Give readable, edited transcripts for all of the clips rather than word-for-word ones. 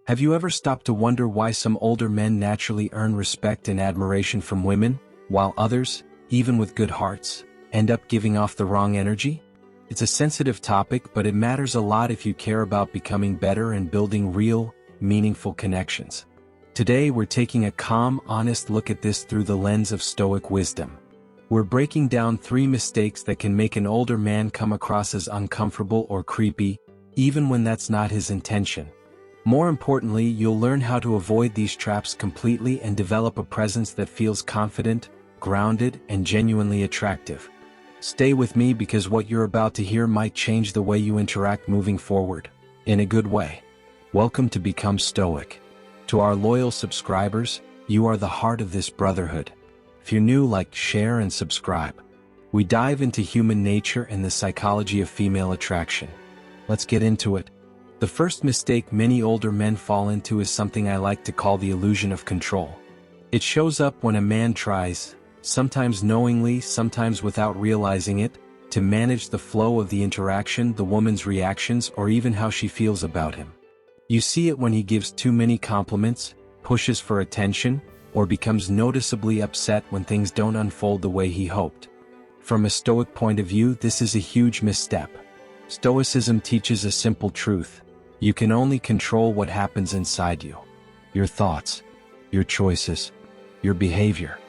Have you ever stopped to wonder why some older men naturally earn respect and admiration from women, while others, even with good hearts, end up giving off the wrong energy? It's a sensitive topic, but it matters a lot if you care about becoming better and building real, meaningful connections. Today we're taking a calm, honest look at this through the lens of Stoic wisdom. We're breaking down 3 mistakes that can make an older man come across as uncomfortable or creepy, even when that's not his intention. More importantly, you'll learn how to avoid these traps completely and develop a presence that feels confident, grounded, and genuinely attractive. Stay with me because what you're about to hear might change the way you interact moving forward, in a good way. Welcome to Become Stoic. To our loyal subscribers, you are the heart of this brotherhood. If you're new, like, share, and subscribe. We dive into human nature and the psychology of female attraction. Let's get into it. The first mistake many older men fall into is something I like to call the illusion of control. It shows up when a man tries, sometimes knowingly, sometimes without realizing it, to manage the flow of the interaction, the woman's reactions, or even how she feels about him. You see it when he gives too many compliments, pushes for attention, or becomes noticeably upset when things don't unfold the way he hoped. From a Stoic point of view, this is a huge misstep. Stoicism teaches a simple truth. You can only control what happens inside you. Your thoughts, your choices, your behavior.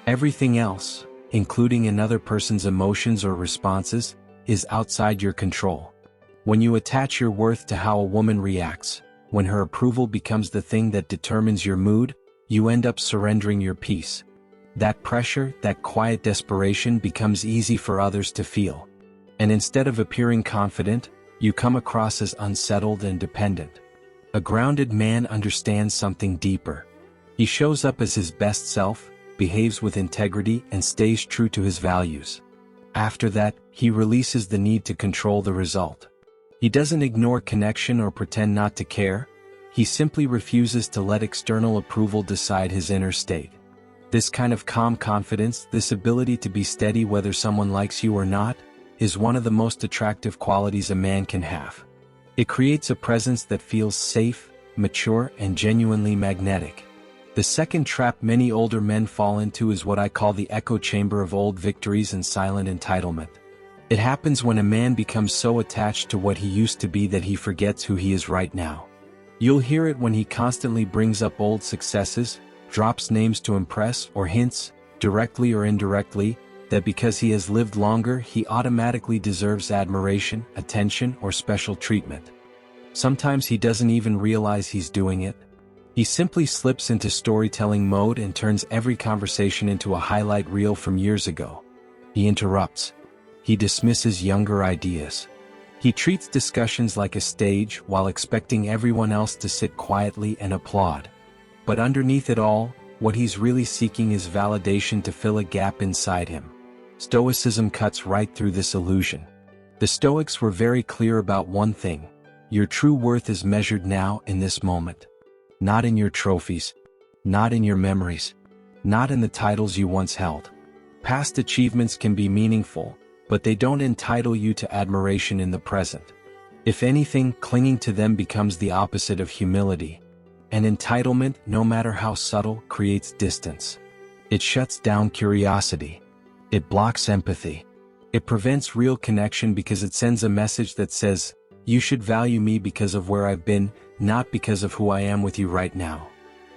Everything else, including another person's emotions or responses, is outside your control. When you attach your worth to how a woman reacts, when her approval becomes the thing that determines your mood, you end up surrendering your peace. That pressure, that quiet desperation becomes easy for others to feel. And instead of appearing confident, you come across as unsettled and dependent. A grounded man understands something deeper. He shows up as his best self, behaves with integrity, and stays true to his values. After that, he releases the need to control the result. He doesn't ignore connection or pretend not to care. He simply refuses to let external approval decide his inner state. This kind of calm confidence, this ability to be steady whether someone likes you or not, is one of the most attractive qualities a man can have. It creates a presence that feels safe, mature, and genuinely magnetic. The second trap many older men fall into is what I call the echo chamber of old victories and silent entitlement. It happens when a man becomes so attached to what he used to be that he forgets who he is right now. You'll hear it when he constantly brings up old successes, drops names to impress, or hints, directly or indirectly, that because he has lived longer, he automatically deserves admiration, attention, or special treatment. Sometimes he doesn't even realize he's doing it. He simply slips into storytelling mode and turns every conversation into a highlight reel from years ago. He interrupts. He dismisses younger ideas. He treats discussions like a stage while expecting everyone else to sit quietly and applaud. But underneath it all, what he's really seeking is validation to fill a gap inside him. Stoicism cuts right through this illusion. The Stoics were very clear about one thing: your true worth is measured now in this moment. Not in your trophies, not in your memories, not in the titles you once held. Past achievements can be meaningful, but they don't entitle you to admiration in the present. If anything, clinging to them becomes the opposite of humility. And entitlement, no matter how subtle, creates distance. It shuts down curiosity. It blocks empathy. It prevents real connection because it sends a message that says, you should value me because of where I've been, not because of who I am with you right now.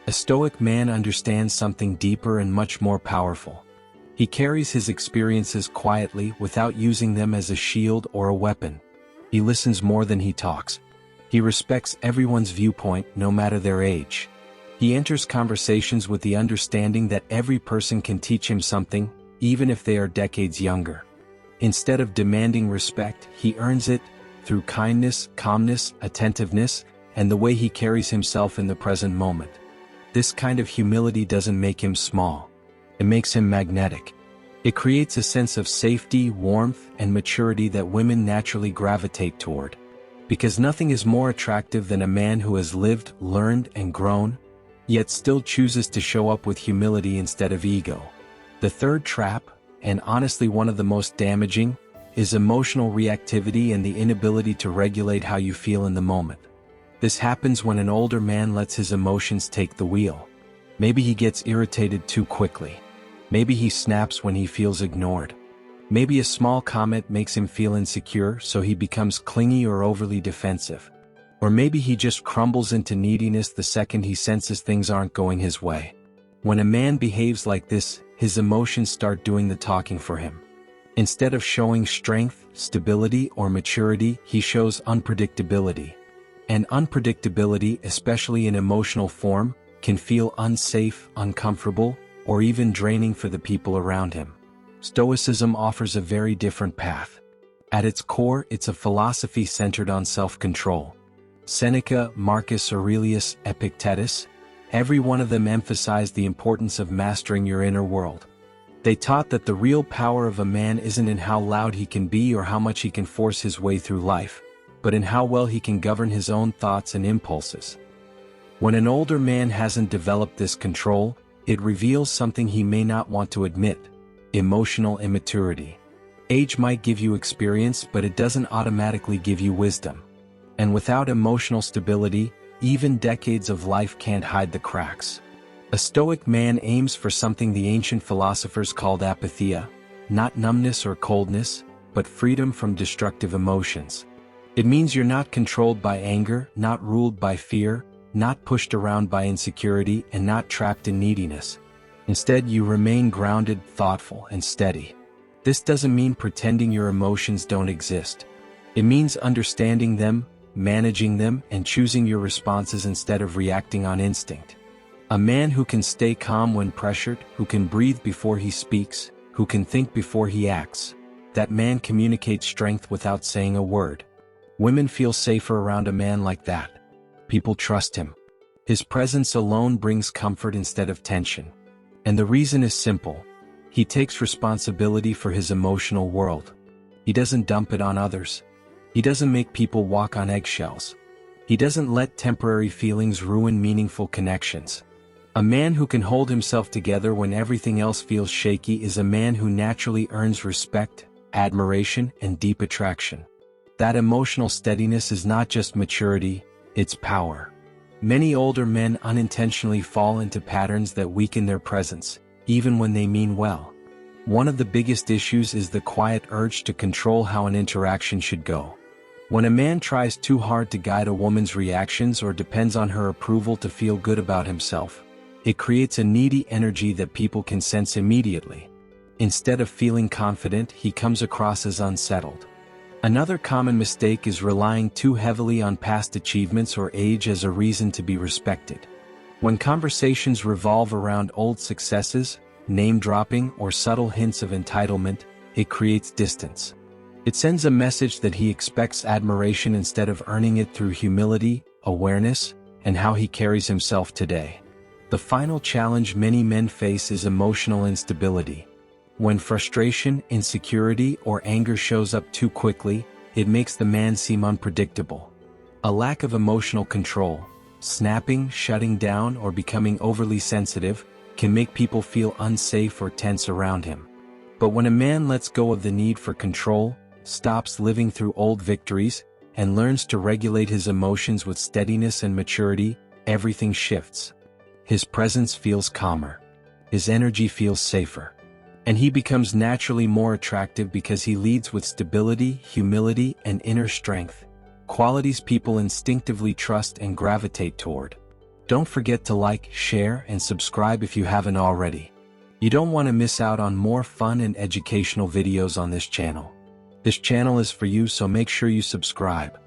A Stoic man understands something deeper and much more powerful. He carries his experiences quietly without using them as a shield or a weapon. He listens more than he talks. He respects everyone's viewpoint, no matter their age. He enters conversations with the understanding that every person can teach him something, even if they are decades younger. Instead of demanding respect, he earns it through kindness, calmness, attentiveness, and the way he carries himself in the present moment. This kind of humility doesn't make him small. It makes him magnetic. It creates a sense of safety, warmth, and maturity that women naturally gravitate toward. Because nothing is more attractive than a man who has lived, learned, and grown, yet still chooses to show up with humility instead of ego. The third trap, and honestly one of the most damaging, is emotional reactivity and the inability to regulate how you feel in the moment. This happens when an older man lets his emotions take the wheel. Maybe he gets irritated too quickly. Maybe he snaps when he feels ignored. Maybe a small comment makes him feel insecure, so he becomes clingy or overly defensive. Or maybe he just crumbles into neediness the second he senses things aren't going his way. When a man behaves like this, his emotions start doing the talking for him. Instead of showing strength, stability, or maturity, he shows unpredictability. And unpredictability, especially in emotional form, can feel unsafe, uncomfortable, or even draining for the people around him. Stoicism offers a very different path. At its core, it's a philosophy centered on self-control. Seneca, Marcus Aurelius, Epictetus, every one of them emphasized the importance of mastering your inner world. They taught that the real power of a man isn't in how loud he can be or how much he can force his way through life, but in how well he can govern his own thoughts and impulses. When an older man hasn't developed this control, it reveals something he may not want to admit: emotional immaturity. Age might give you experience, but it doesn't automatically give you wisdom. And without emotional stability, even decades of life can't hide the cracks. A Stoic man aims for something the ancient philosophers called apatheia, not numbness or coldness, but freedom from destructive emotions. It means you're not controlled by anger, not ruled by fear, not pushed around by insecurity, and not trapped in neediness. Instead, you remain grounded, thoughtful, and steady. This doesn't mean pretending your emotions don't exist. It means understanding them, managing them, and choosing your responses instead of reacting on instinct. A man who can stay calm when pressured, who can breathe before he speaks, who can think before he acts, that man communicates strength without saying a word. Women feel safer around a man like that. People trust him. His presence alone brings comfort instead of tension. And the reason is simple. He takes responsibility for his emotional world. He doesn't dump it on others. He doesn't make people walk on eggshells. He doesn't let temporary feelings ruin meaningful connections. A man who can hold himself together when everything else feels shaky is a man who naturally earns respect, admiration, and deep attraction. That emotional steadiness is not just maturity, it's power. Many older men unintentionally fall into patterns that weaken their presence, even when they mean well. One of the biggest issues is the quiet urge to control how an interaction should go. When a man tries too hard to guide a woman's reactions or depends on her approval to feel good about himself, it creates a needy energy that people can sense immediately. Instead of feeling confident, he comes across as unsettled. Another common mistake is relying too heavily on past achievements or age as a reason to be respected. When conversations revolve around old successes, name-dropping, or subtle hints of entitlement, it creates distance. It sends a message that he expects admiration instead of earning it through humility, awareness, and how he carries himself today. The final challenge many men face is emotional instability. When frustration, insecurity, or anger shows up too quickly, it makes the man seem unpredictable. A lack of emotional control, snapping, shutting down, or becoming overly sensitive, can make people feel unsafe or tense around him. But when a man lets go of the need for control, stops living through old victories, and learns to regulate his emotions with steadiness and maturity, everything shifts. His presence feels calmer. His energy feels safer. And he becomes naturally more attractive because he leads with stability, humility, and inner strength, qualities people instinctively trust and gravitate toward. Don't forget to like, share, and subscribe if you haven't already. You don't want to miss out on more fun and educational videos on this channel. This channel is for you, so make sure you subscribe.